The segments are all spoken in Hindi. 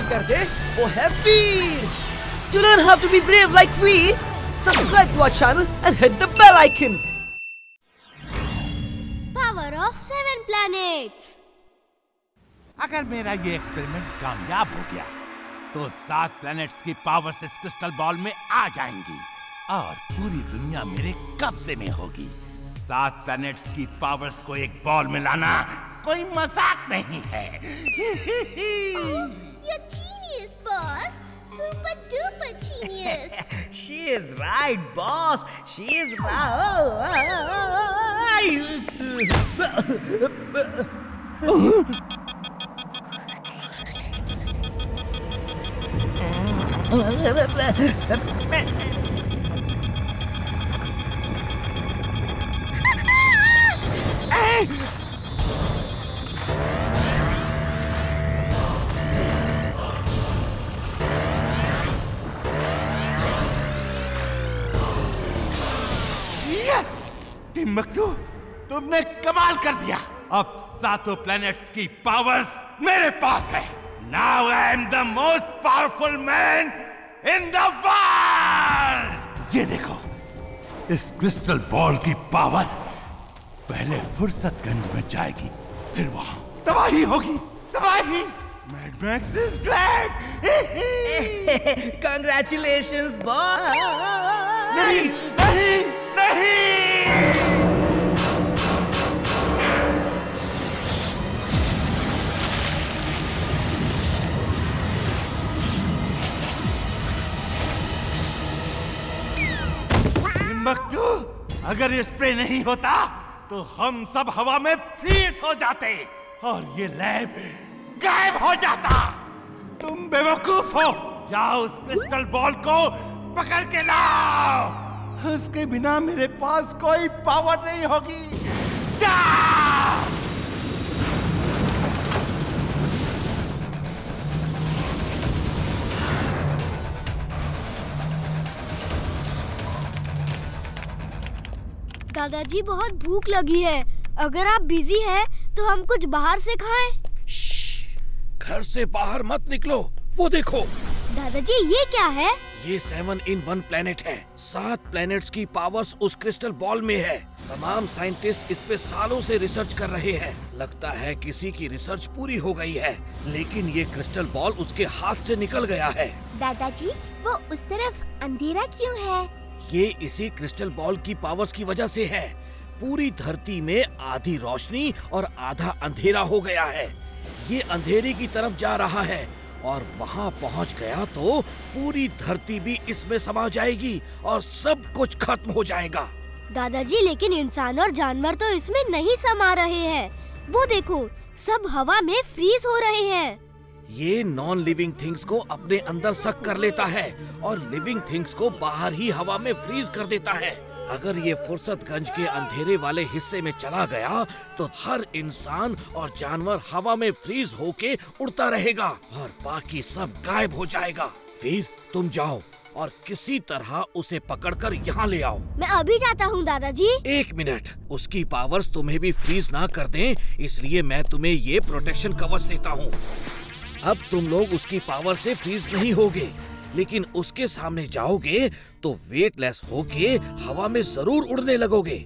कर दे वो है वीर। To learn how to be brave like Veer, subscribe to our channel and hit the bell icon. Power of 7 planets. अगर मेरा ये एक्सपेरिमेंट कामयाब हो गया तो 7 प्लैनेट्स की पावर्स इस क्रिस्टल बॉल में आ जाएंगी और पूरी दुनिया मेरे कब्जे में होगी। 7 प्लैनेट्स की पावर्स को एक बॉल में लाना कोई मजाक नहीं है। You're genius, boss. Super duper genius. She is right, boss. She is right. Timbuktu, तुमने कमाल कर दिया। अब 7 प्लैनेट्स की पावर्स मेरे पास है। Now I am the most powerful man in the world। ये देखो, इस क्रिस्टल बॉल की पावर पहले फुर्सतगंज में जाएगी, फिर वहां तबाही होगी, तबाही। Mad Max is glad। Congratulations, boss. नहीं, नहीं, नहीं। टिम्बकटू, अगर ये स्प्रे नहीं होता तो हम सब हवा में फ्रीज हो जाते और ये लैब गायब हो जाता। तुम बेवकूफ हो। जाओ उस क्रिस्टल बॉल को पकड़ के लाओ। उसके बिना मेरे पास कोई पावर नहीं होगी। जाओ। दादाजी, बहुत भूख लगी है। अगर आप बिजी हैं तो हम कुछ बाहर से खाएं। घर से बाहर मत निकलो। वो देखो दादाजी, ये क्या है? ये 7 in 1 प्लेनेट है। 7 प्लेनेट्स की पावर्स उस क्रिस्टल बॉल में है। तमाम साइंटिस्ट इस पे सालों से रिसर्च कर रहे हैं। लगता है किसी की रिसर्च पूरी हो गई है, लेकिन ये क्रिस्टल बॉल उसके हाथ से निकल गया है। दादाजी, वो उस तरफ अंधेरा क्यों है? ये इसी क्रिस्टल बॉल की पावर्स की वजह से है। पूरी धरती में आधी रोशनी और आधा अंधेरा हो गया है। ये अंधेरे की तरफ जा रहा है और वहाँ पहुँच गया तो पूरी धरती भी इसमें समा जाएगी और सब कुछ खत्म हो जाएगा। दादाजी, लेकिन इंसान और जानवर तो इसमें नहीं समा रहे हैं। वो देखो, सब हवा में फ्रीज हो रहे हैं। ये नॉन लिविंग थिंग्स को अपने अंदर सक कर लेता है और लिविंग थिंग्स को बाहर ही हवा में फ्रीज कर देता है। अगर ये फुर्सतगंज के अंधेरे वाले हिस्से में चला गया तो हर इंसान और जानवर हवा में फ्रीज होके उड़ता रहेगा और बाकी सब गायब हो जाएगा। वीर, तुम जाओ और किसी तरह उसे पकड़कर यहाँ ले आओ। मैं अभी जाता हूँ दादाजी। 1 मिनट, उसकी पावर्स तुम्हें भी फ्रीज ना कर दें, इसलिए मैं तुम्हें ये प्रोटेक्शन कवच देता हूँ। अब तुम लोग उसकी पावर से फ्रीज नहीं होगे, लेकिन उसके सामने जाओगे तो वेटलेस होके हवा में जरूर उड़ने लगोगे।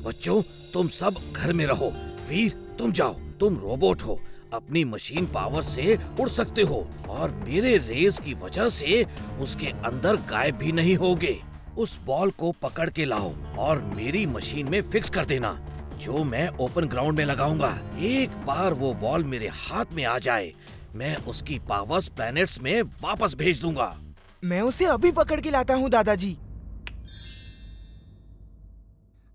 बच्चों, तुम सब घर में रहो। वीर, तुम जाओ, तुम रोबोट हो, अपनी मशीन पावर से उड़ सकते हो और मेरे रेज की वजह से उसके अंदर गायब भी नहीं होगे। उस बॉल को पकड़ के लाओ और मेरी मशीन में फिक्स कर देना, जो मैं ओपन ग्राउंड में लगाऊंगा। एक बार वो बॉल मेरे हाथ में आ जाए, मैं उसकी पावर्स प्लैनेट्स में वापस भेज दूंगा। मैं उसे अभी पकड़ के लाता हूँ दादाजी।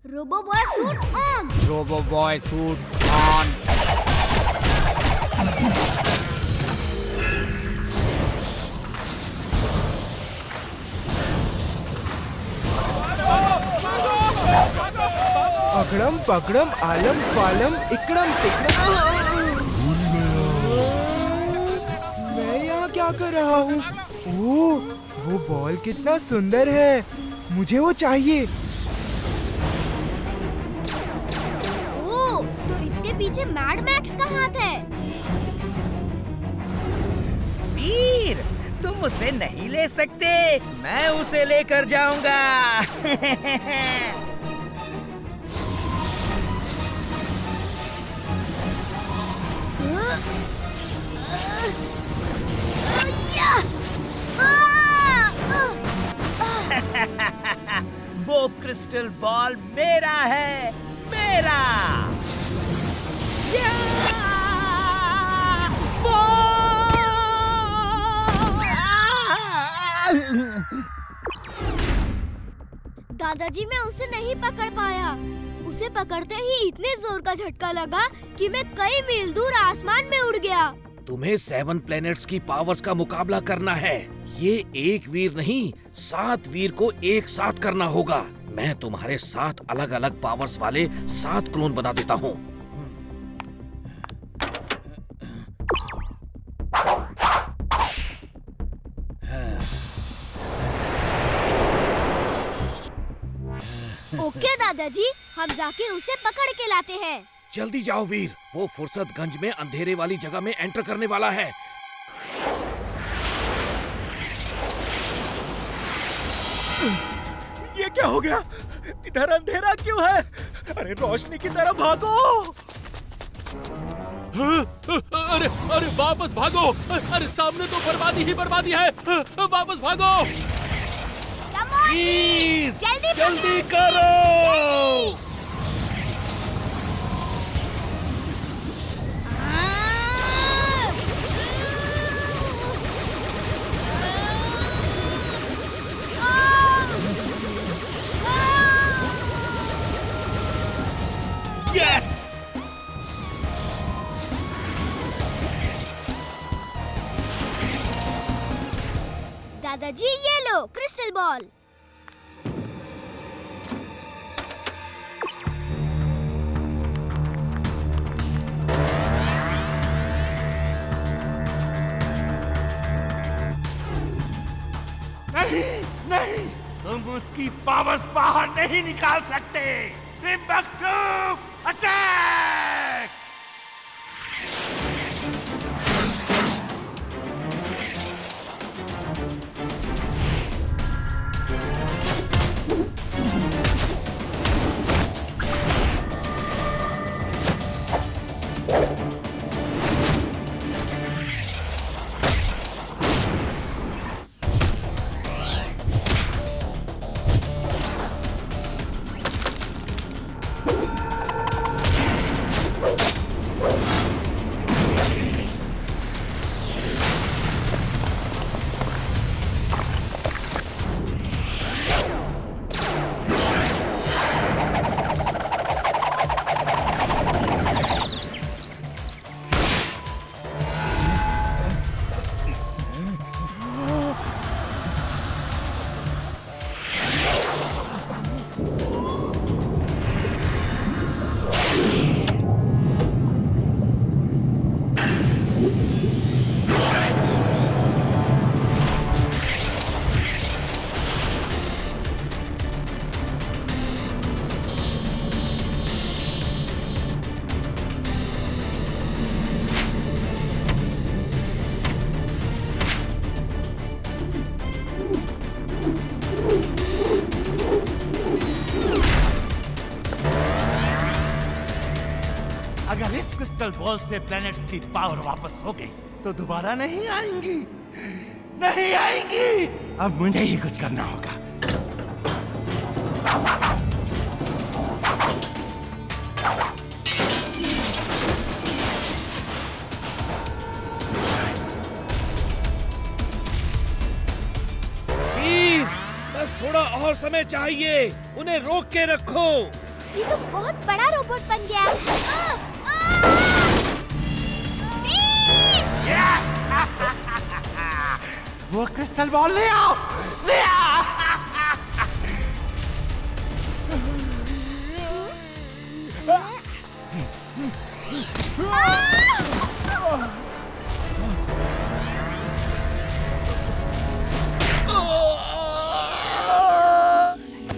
Robo boy suit on. Robo boy suit on. अगड़म पगड़म आलम पालम इकड़म तिकड़म। मैं यहाँ क्या कर रहा हूँ? ओह, वो बॉल कितना सुंदर है, मुझे वो चाहिए। ओह, तो इसके पीछे मैड मैक्स का हाथ है। उसे नहीं ले सकते, मैं उसे लेकर जाऊंगा। वो क्रिस्टल बॉल मेरा है, मेरा। दादाजी मैं उसे नहीं पकड़ पाया। उसे पकड़ते ही इतने जोर का झटका लगा कि मैं कई मील दूर आसमान में उड़ गया। तुम्हें 7 प्लैनेट्स की पावर्स का मुकाबला करना है। ये एक वीर नहीं, 7 वीर को एक साथ करना होगा। मैं तुम्हारे 7 अलग अलग पावर्स वाले 7 क्लोन बना देता हूँ। ओके दादाजी, हम जाके उसे पकड़ के लाते हैं। जल्दी जाओ वीर, वो फुर्सतगंज में अंधेरे वाली जगह में एंटर करने वाला है। ये क्या हो गया? इधर अंधेरा क्यों है? अरे रोशनी की तरफ भागो। अरे अरे वापस भागो। अरे सामने तो बर्बादी ही बर्बादी है। वापस भागो। वीर, जल्दी करो। यस! दादाजी ये लो क्रिस्टल बॉल। नहीं, तुम उसकी पावर्स बाहर नहीं निकाल सकते। Timbuktu, attack! अगर इस क्रिस्टल बॉल से प्लैनेट्स की पावर वापस हो गई तो दोबारा नहीं आएंगी, नहीं आएंगी। अब मुझे ही कुछ करना होगा। वीर, बस थोड़ा और समय चाहिए। उन्हें रोक के रखो। ये तो बहुत बड़ा रोबोट बन गया। वो क्रिस्टल बॉल ले आओ, ले आओ।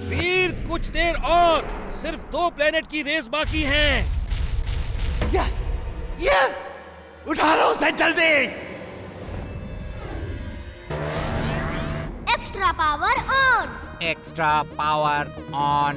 वीर, कुछ देर और, सिर्फ 2 प्लेनेट की रेस बाकी है। यस, यस, उठा लो उसे जल्दी। Extra power on. Extra power on.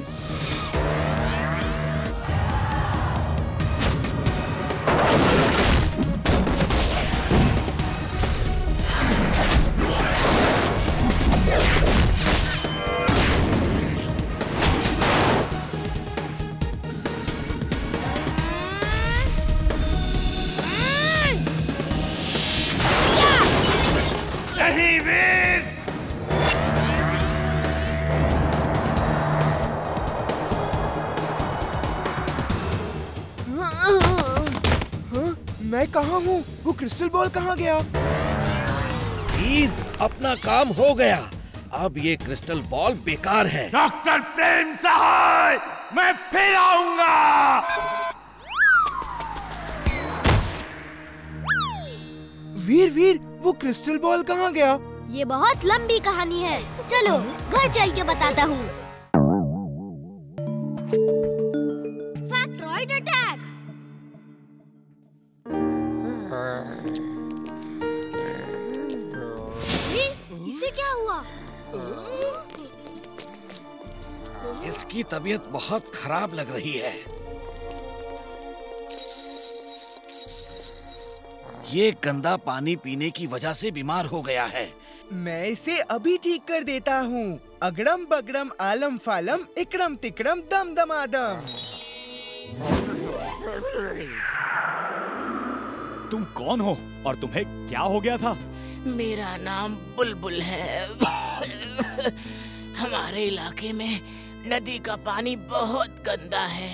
नहीं वीर, हाँ, मैं कहाँ हूँ? वो क्रिस्टल बॉल कहाँ गया? वीर, अपना काम हो गया। अब ये क्रिस्टल बॉल बेकार है। डॉक्टर प्रेम सहाय, मैं फिर आऊंगा। वीर, वो क्रिस्टल बॉल कहाँ गया? ये बहुत लंबी कहानी है, चलो घर चल के बताता हूँ। फैक्टरॉइड अटैक। इसे क्या हुआ? इसकी तबीयत बहुत खराब लग रही है। ये गंदा पानी पीने की वजह से बीमार हो गया है। मैं इसे अभी ठीक कर देता हूँ। अगड़म बगड़म आलम फालम इकड़म तिकड़म दम दमादम। तुम कौन हो और तुम्हें क्या हो गया था? मेरा नाम बुलबुल है। हमारे इलाके में नदी का पानी बहुत गंदा है।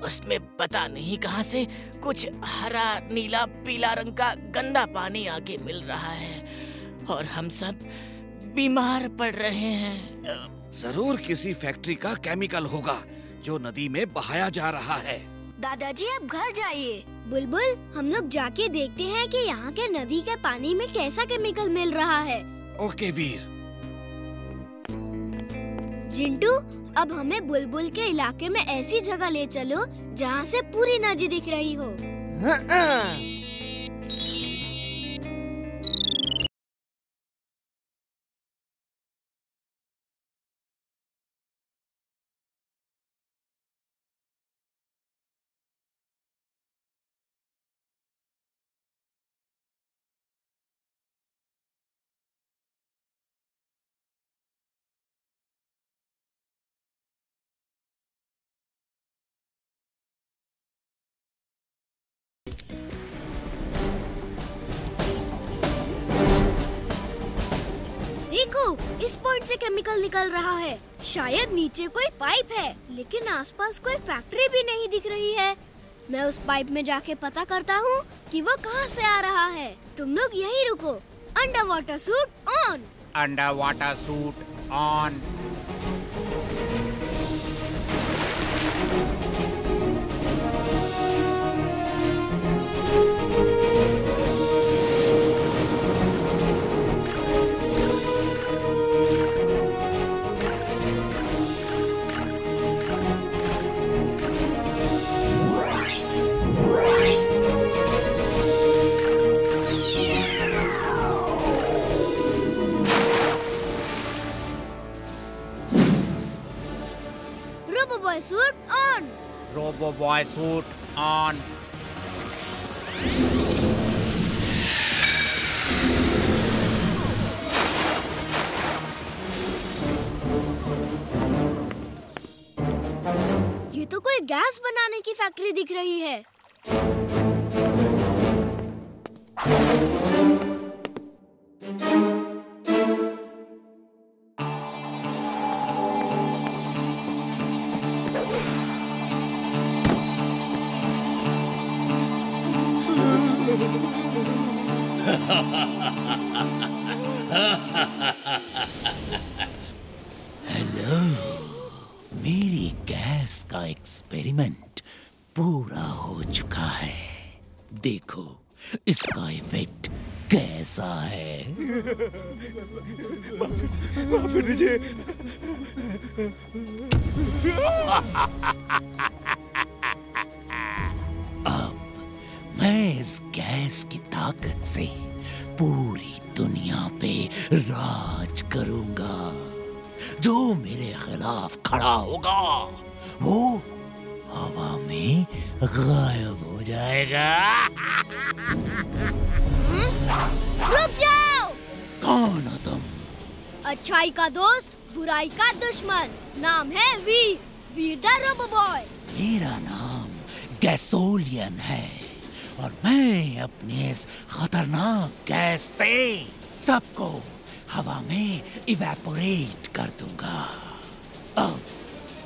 उसमें पता नहीं कहां से कुछ हरा नीला पीला रंग का गंदा पानी आके मिल रहा है और हम सब बीमार पड़ रहे हैं। जरूर किसी फैक्ट्री का केमिकल होगा जो नदी में बहाया जा रहा है। दादाजी अब घर जाइए। बुलबुल, हम लोग जाके देखते हैं कि यहाँ के नदी के पानी में कैसा केमिकल मिल रहा है। ओके वीर। जिंटू, अब हमें बुलबुल के इलाके में ऐसी जगह ले चलो जहाँ से पूरी नदी दिख रही हो। देखो, इस पॉइंट से केमिकल निकल रहा है। शायद नीचे कोई पाइप है, लेकिन आसपास कोई फैक्ट्री भी नहीं दिख रही है। मैं उस पाइप में जाके पता करता हूँ कि वो कहाँ से आ रहा है। तुम लोग यहीं रुको। Under water suit on. Underwater suit on. Robo-boy suit on. Robo-boy suit on. ये तो कोई गैस बनाने की फैक्ट्री दिख रही है। हेलो, मेरी गैस का एक्सपेरिमेंट पूरा हो चुका है। देखो इसका इफेक्ट कैसा है। अब मैं इस गैस की ताकत से पूरी दुनिया पे राज करूंगा। जो मेरे खिलाफ खड़ा होगा वो हवा में गायब हो जाएगा। रुक जाओ। कौन हो तुम? अच्छाई का दोस्त, बुराई का दुश्मन। नाम है वीर, वीर द रोबोबॉय। मेरा नाम गैसोलियन है और मैं अपने इस खतरनाक गैस से सबको हवा में इवेपोरेट कर दूंगा। अब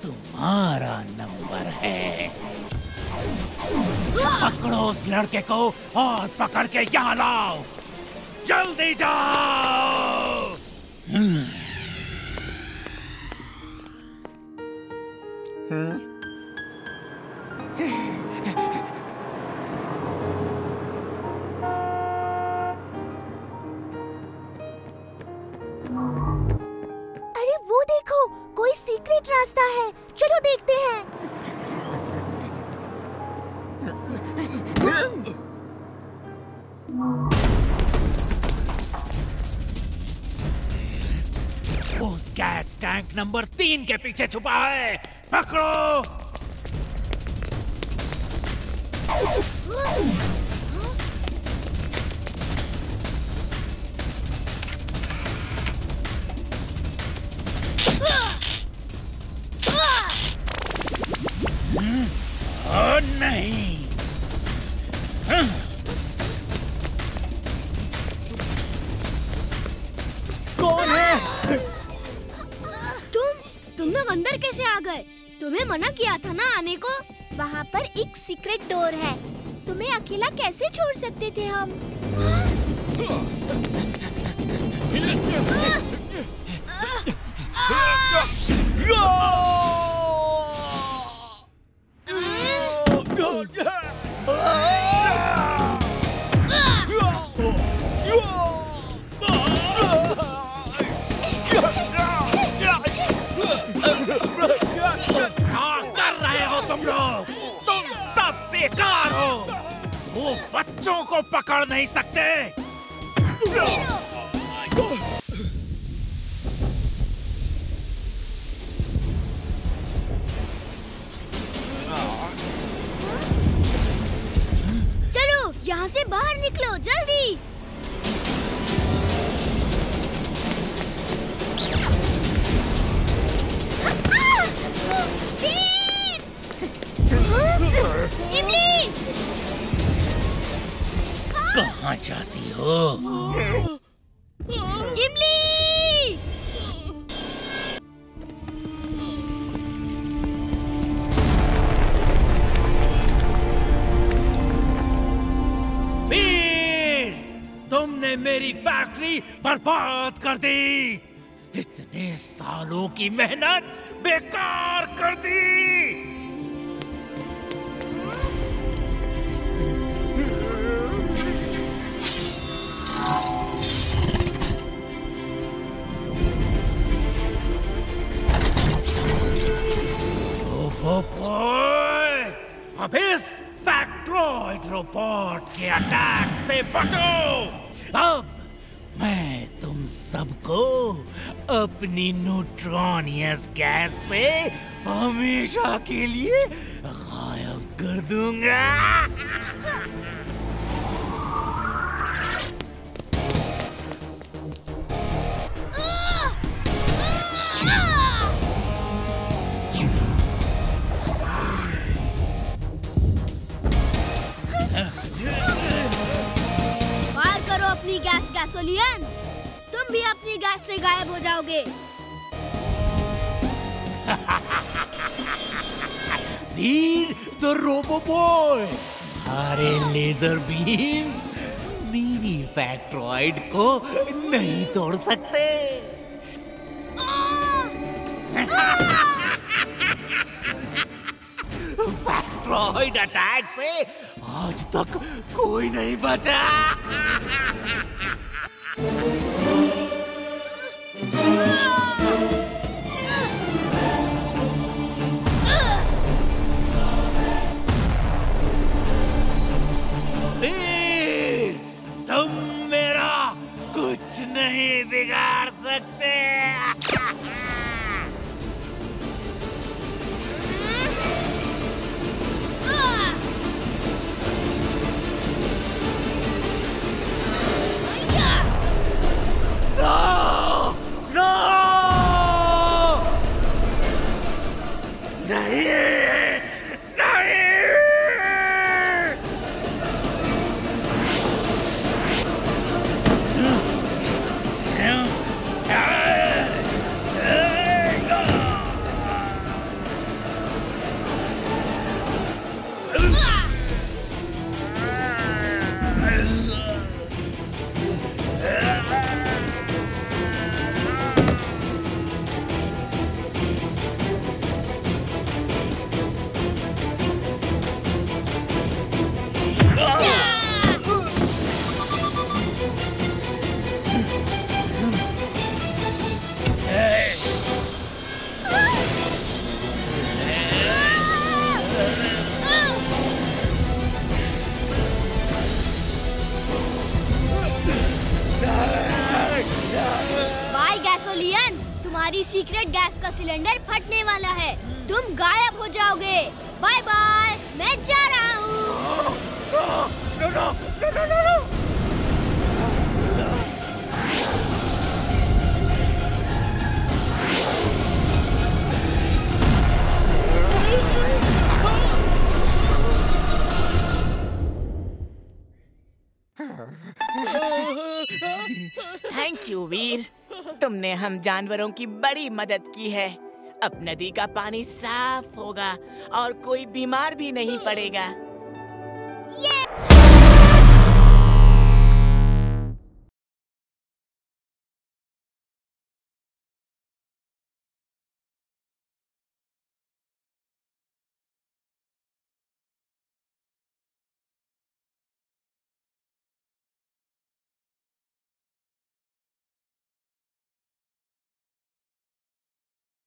तुम्हारा नंबर है। पकड़ो उस लड़के को और पकड़ के यहाँ लाओ। जल्दी जाओ। अरे वो देखो, कोई सीक्रेट रास्ता है। चलो देखते हैं। उस गैस टैंक नंबर 3 के पीछे छुपा है। पकड़ो। ओ नहीं। कौन है? तुम लोग अंदर कैसे आ गए? तुम्हें मना किया था ना आने को। वहाँ पर एक सीक्रेट डोर है। तुम्हें अकेला कैसे छोड़ सकते थे हम? तुम सब बेकार हो। वो बच्चों को पकड़ नहीं सकते। चलो यहाँ से बाहर निकलो जल्दी। इमली! कहाँ जाती हो? इमली! वीर, तुमने मेरी फैक्ट्री बर्बाद कर दी। इतने सालों की मेहनत बेकार कर दी। अब इस फैक्ट्रॉइड रोबोट के अटैक से बचो। अब मैं तुम सबको अपनी न्यूट्रॉनियस गैस से हमेशा के लिए गायब कर दूंगा। फायर करो अपनी गैस गैसोलियन। तुम भी अपनी गैस से गायब हो जाओगे। वीर द रोबोबॉय, हमारे लेजर बीम्स मेरी फैक्ट्रॉइड को नहीं तोड़ सकते। फैक्ट्रॉइड अटैक से आज तक कोई नहीं बचा। वीर, तुम मेरा सीक्रेट गैस का सिलेंडर फटने वाला है। तुम गायब हो जाओगे। बाय बाय, मैं जा रहा हूँ। थैंक यू वीर, तुमने हम जानवरों की बड़ी मदद की है। अब नदी का पानी साफ होगा और कोई बीमार भी नहीं पड़ेगा। ये